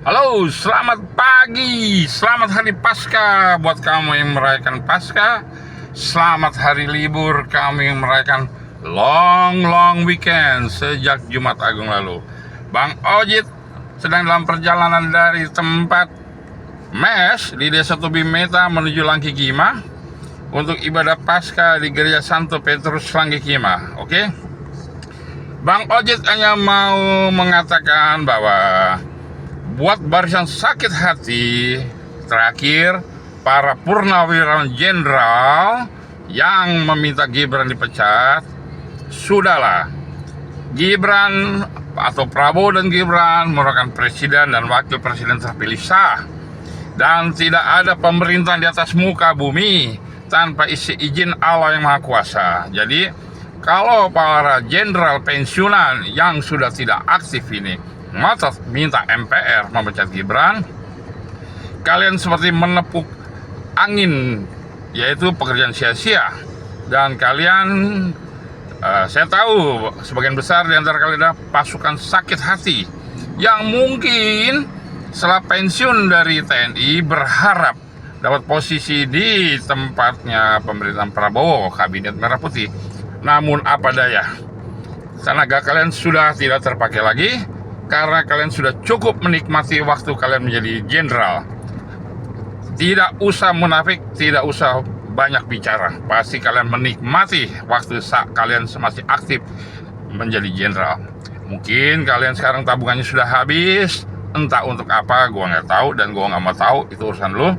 Halo, selamat pagi, selamat hari Paskah buat kamu yang merayakan Paskah. Selamat hari libur kamu yang merayakan long weekend sejak Jumat Agung lalu. Bang Ojit sedang dalam perjalanan dari tempat mes di Desa Tubi Meta menuju Langkikima untuk ibadah Paskah di Gereja Santo Petrus Langkikima. Oke? Bang Ojit hanya mau mengatakan bahwa buat barisan sakit hati, terakhir para purnawirawan jenderal yang meminta Gibran dipecat, sudahlah. Gibran atau Prabowo dan Gibran merupakan presiden dan wakil presiden terpilih sah, dan tidak ada pemerintahan di atas muka bumi tanpa izin Allah yang Maha Kuasa. Jadi kalau para jenderal pensiunan yang sudah tidak aktif ini minta MPR memecat Gibran, kalian seperti menepuk angin, yaitu pekerjaan sia-sia. Dan kalian, saya tahu sebagian besar di antara kalian adalah pasukan sakit hati yang mungkin setelah pensiun dari TNI berharap dapat posisi di tempatnya pemerintahan Prabowo, kabinet merah putih. Namun apa daya, tenaga kalian sudah tidak terpakai lagi karena kalian sudah cukup menikmati waktu kalian menjadi jenderal. Tidak usah munafik, tidak usah banyak bicara. Pasti kalian menikmati waktu saat kalian masih aktif menjadi jenderal. Mungkin kalian sekarang tabungannya sudah habis, entah untuk apa, gua nggak tahu dan gua nggak mau tahu, itu urusan lu.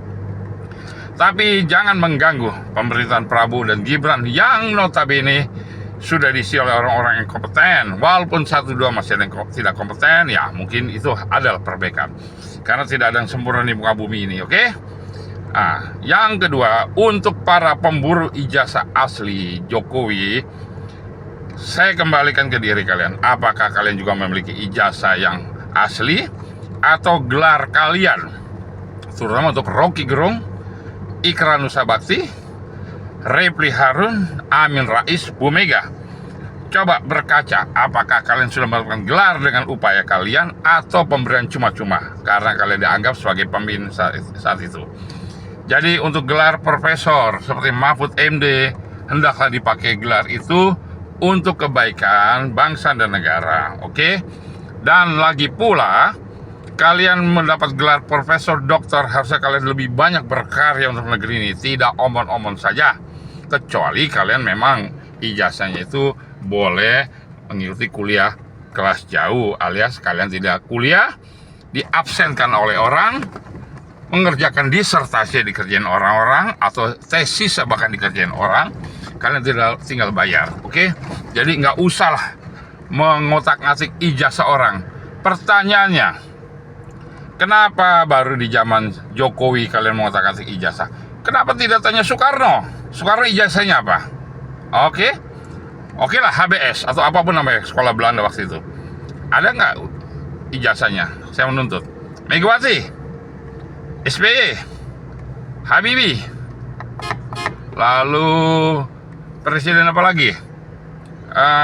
Tapi jangan mengganggu pemerintahan Prabowo dan Gibran yang notabene sudah diisi oleh orang-orang yang kompeten. Walaupun 1-2 masih ada yang tidak kompeten, ya mungkin itu adalah perbaikan. Karena tidak ada yang sempurna di muka bumi ini, oke? Nah, yang kedua, untuk para pemburu ijazah asli Jokowi, saya kembalikan ke diri kalian. Apakah kalian juga memiliki ijazah yang asli atau gelar kalian, terutama untuk Rocky Gerung, Ikran Nusa Bakti, Repli Harun, Amin Rais, Bu Mega. Coba berkaca, apakah kalian sudah melakukan gelar dengan upaya kalian atau pemberian cuma-cuma karena kalian dianggap sebagai pemimpin saat itu. Jadi untuk gelar profesor seperti Mahfud MD, hendaklah dipakai gelar itu untuk kebaikan bangsa dan negara, oke? Dan lagi pula, kalian mendapat gelar profesor, doktor, harusnya kalian lebih banyak berkarya untuk negeri ini, tidak omon-omon saja. Kecuali kalian memang ijazahnya itu boleh mengikuti kuliah kelas jauh, alias kalian tidak kuliah, diabsenkan oleh orang, mengerjakan disertasi dikerjain orang-orang, atau tesis bahkan dikerjain orang, kalian tinggal bayar, oke? Jadi nggak usah lah mengotak-ngatik ijazah orang. Pertanyaannya, kenapa baru di zaman Jokowi kalian mengotak-ngatik ijazah? Kenapa tidak tanya Soekarno? Soekarno ijazahnya apa? Oke lah, HBS atau apapun namanya sekolah Belanda waktu itu. Ada nggak ijazahnya? Saya menuntut. Megawati, SBY, Habibie, lalu presiden apa lagi?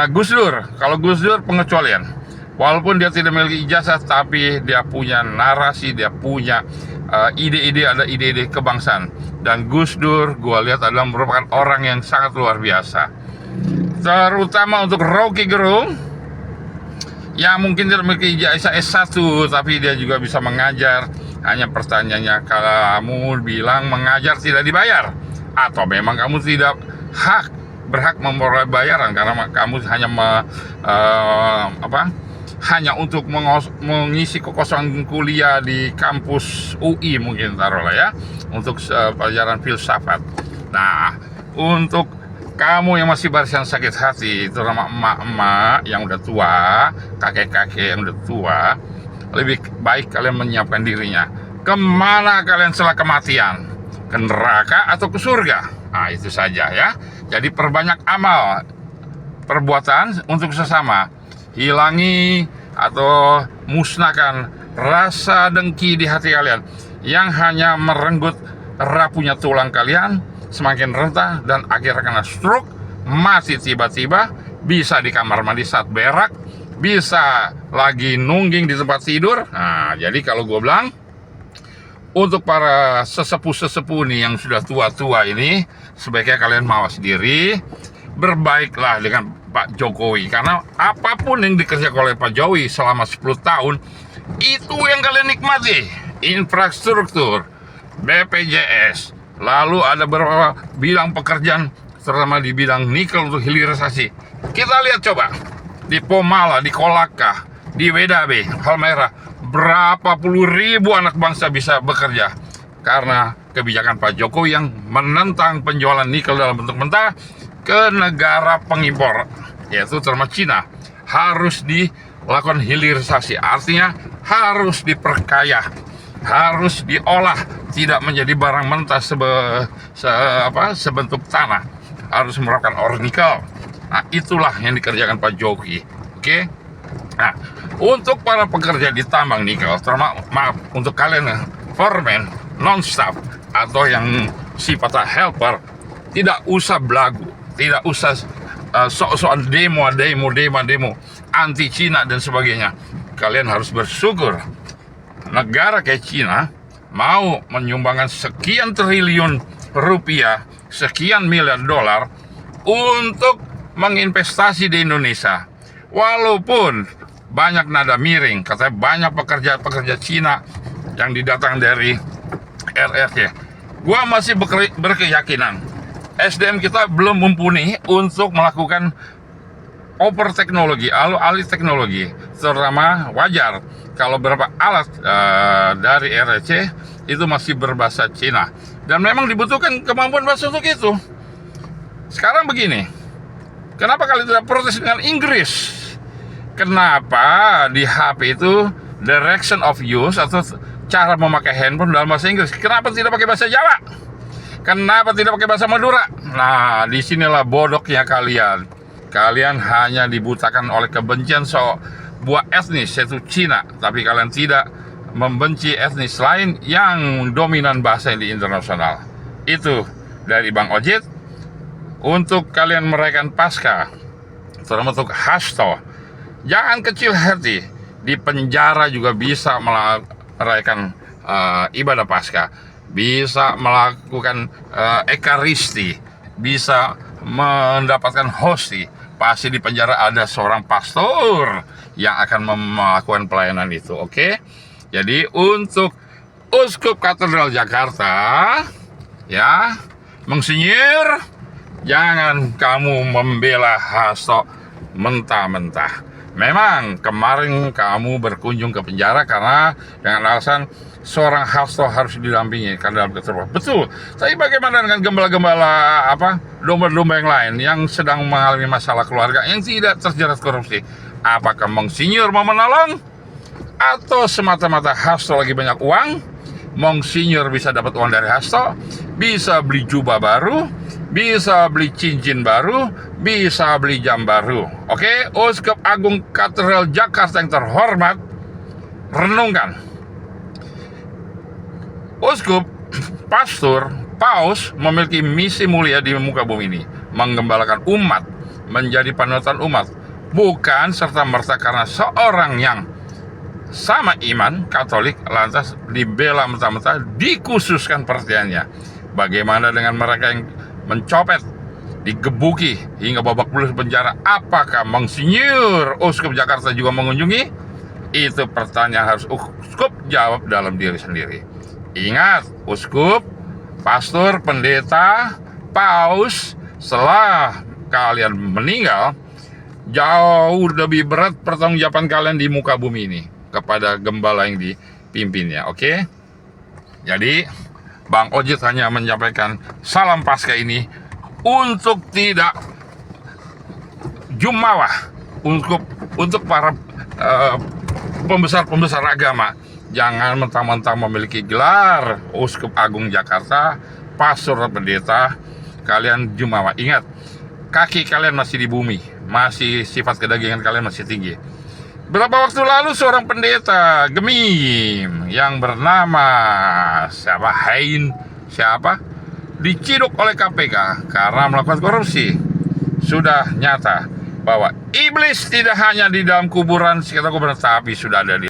Gus Dur. Kalau Gus Dur pengecualian. Walaupun dia tidak memiliki ijazah, tapi dia punya narasi, dia punya ide-ide, ada ide-ide kebangsaan. Dan Gus Dur, gua lihat adalah merupakan orang yang sangat luar biasa. Terutama untuk Rocky Gerung, yang mungkin tidak memiliki ijazah S1, tapi dia juga bisa mengajar. Hanya pertanyaannya, kamu bilang mengajar tidak dibayar, atau memang kamu tidak berhak memperoleh bayaran karena kamu hanya hanya untuk mengisi kekosongan kuliah di kampus UI mungkin taruhlah ya, untuk pelajaran filsafat. Nah, untuk kamu yang masih barisan sakit hati, terutama emak-emak yang udah tua, kakek-kakek yang udah tua, lebih baik kalian menyiapkan dirinya. Kemana kalian setelah kematian? Ke neraka atau ke surga? Nah, itu saja ya. Jadi perbanyak amal perbuatan untuk sesama. Hilangi atau musnahkan rasa dengki di hati kalian yang hanya merenggut rapuhnya tulang kalian, semakin rentah dan akhirnya kena stroke, mati tiba-tiba, bisa di kamar mandi saat berak, bisa lagi nungging di tempat tidur. Nah, jadi kalau gue bilang, untuk para sesepuh-sesepuh nih yang sudah tua-tua ini, sebaiknya kalian mawas diri, berbaiklah dengan Pak Jokowi. Karena apapun yang dikerjakan oleh Pak Jokowi selama 10 tahun, itu yang kalian nikmati. Infrastruktur, BPJS, lalu ada beberapa bidang pekerjaan, terutama di bidang nikel untuk hilirisasi. Kita lihat coba, di Pomala, di Kolaka, di Wedabe, Halmahera, berapa puluh ribu anak bangsa bisa bekerja karena kebijakan Pak Jokowi yang menentang penjualan nikel dalam bentuk mentah ke negara pengimpor, yaitu termasuk Cina. Harus dilakukan hilirisasi, artinya harus diperkaya, harus diolah, tidak menjadi barang mentah sebentuk tanah, harus merupakan ore nikel. Nah, itulah yang dikerjakan Pak Jokowi. Oke? Nah, untuk para pekerja di tambang nikel, maaf, untuk kalian foreman, non-staff, atau yang sifatnya helper, tidak usah belagu, tidak usah sok-sokan demo, anti Cina dan sebagainya. Kalian harus bersyukur negara kayak Cina mau menyumbangkan sekian triliun rupiah, sekian miliar dolar untuk menginvestasi di Indonesia. Walaupun banyak nada miring, katanya banyak pekerja Cina yang didatang dari RRC. Gua masih berkeyakinan SDM kita belum mumpuni untuk melakukan over teknologi, alih teknologi. Terutama wajar kalau beberapa alat dari RRC itu masih berbahasa Cina, dan memang dibutuhkan kemampuan bahasa untuk itu. Sekarang begini, kenapa kalian tidak protes dengan Inggris? Kenapa di HP itu direction of use atau cara memakai handphone dalam bahasa Inggris? Kenapa tidak pakai bahasa Jawa? Kenapa tidak pakai bahasa Madura? Nah, disinilah bodohnya kalian. Kalian hanya dibutakan oleh kebencian sebuah etnis, yaitu Cina. Tapi kalian tidak membenci etnis lain yang dominan bahasa di internasional. Itu dari Bang Ojit. Untuk kalian merayakan Paskah, termasuk Hasto, jangan kecil hati. Di penjara juga bisa merayakan ibadah Paskah, bisa melakukan ekaristi, bisa mendapatkan hosti. Pasti di penjara ada seorang pastor yang akan melakukan pelayanan itu. Oke? Jadi untuk Uskup Katedral Jakarta, ya, Monsinyur, jangan kamu membela Hasto mentah-mentah. Memang kemarin kamu berkunjung ke penjara karena dengan alasan seorang Hasto harus didampingi karena dalam keterbukaan. Betul. Tapi bagaimana dengan gembala-gembala domba-domba yang lain yang sedang mengalami masalah keluarga yang tidak terjerat korupsi? Apakah Monsinyur mau menolong? Atau semata-mata Hasto lagi banyak uang? Monsinyur bisa dapat uang dari Hasto, bisa beli jubah baru, bisa beli cincin baru, bisa beli jam baru. Oke, Uskup Agung Katedral Jakarta yang terhormat, renungkan. Uskup, pastor, paus memiliki misi mulia di muka bumi ini, menggembalakan umat, menjadi panutan umat, bukan serta-merta karena seorang yang sama iman Katolik lantas dibela mentah-mentah, dikhususkan perhatiannya. Bagaimana dengan mereka yang mencopet, digebuki hingga babak belur penjara? Apakah Monsinyur Uskup Jakarta juga mengunjungi? Itu pertanyaan harus Uskup jawab dalam diri sendiri. Ingat, Uskup, pastor, pendeta, paus, setelah kalian meninggal, jauh lebih berat pertanggungjawaban kalian di muka bumi ini kepada gembala yang dipimpinnya. Oke? Jadi Bang Ojit hanya menyampaikan salam Paskah ini untuk tidak jumawah, untuk para pembesar agama. Jangan mentang-mentang memiliki gelar Uskup Agung Jakarta, pastor, pendeta, kalian jumawa. Ingat, kaki kalian masih di bumi, masih sifat kedagingan kalian masih tinggi. Beberapa waktu lalu seorang pendeta Gemim yang bernama diciduk oleh KPK karena melakukan korupsi. Sudah nyata, bahwa iblis tidak hanya di dalam kuburan sekitar kuburan, tapi sudah ada di